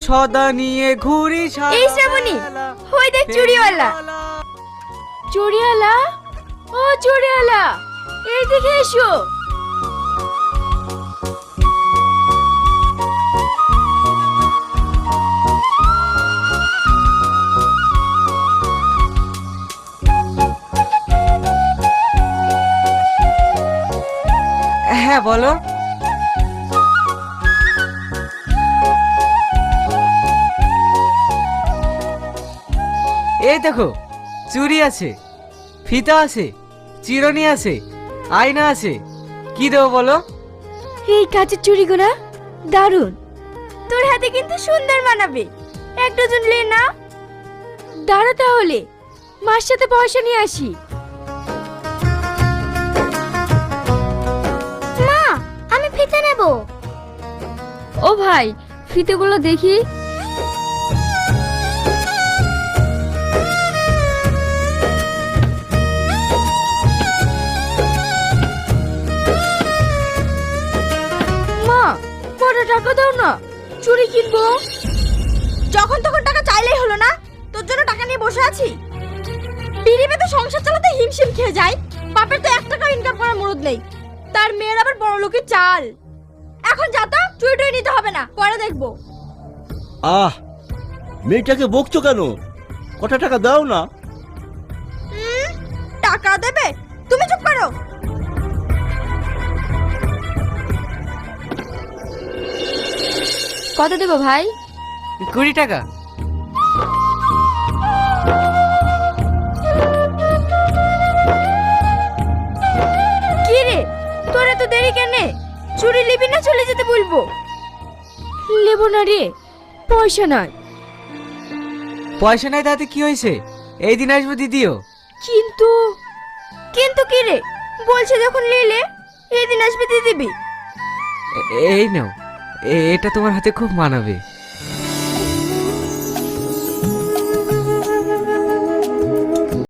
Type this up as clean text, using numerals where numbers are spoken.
ছদা নিয়ে ঘুরি এই শ্রাবণী, ওই দেখ চুড়িওয়ালা। চুড়িওয়ালা, ও চুড়িওয়ালা, এইদিকে এসো। হ্যাঁ বলো। এই দেখো, চুড়ি আছে, ফিতা আছে, চিরুনি আছে, আয়না আছে। কি দেবো বলো? এই কাচের চুড়িগুলো দারুন, তোর হাতে কিন্তু সুন্দর মানাবে। এক ডজন লে না। দাঁড়া তাহলে, মার সাথে পয়সা নিয়ে আসি। মা, আমি ফিতে নেব। ও ভাই, ফিতেগুলো দেখি। মা, কটা টাকা দাও না, চুড়ি কিনবো। যখন তখন টাকা চাইলেই হলো না, তোর জন্য টাকা নিয়ে বসে আছি। বিড়িবে তো সংসার চালাতে হিমশিম খেয়ে যায়। বাপের তো 1 টাকা ইনকাম করার মুরদ নেই, তার মেয়ের আবার বড় লোকের চাল। এখন যা তো, চুড়ি টুড়ি নিতে হবে না, পরে দেখবো। আহ, মেয়েটাকে বকছো কেন? কটা টাকা দাও না। টাকা দেবে? তুমি চুপ করো। কত দেবো ভাই? 20 টাকা। কি রে, তোরা তো দেরি কেনে? চুরি নিবি না চলে যেতে বলবো? নেবো না রে, পয়সা নাই। পয়সা নাই তাতে কি হয়েছে? এই দিন আসবো দিদিও। কিন্তু কিন্তু কি রে, বলছে যখন নিলে এই দিন আসবে দিয়ে দিবি। এই নাও, এটা তোমার হাতে খুব মানাবে।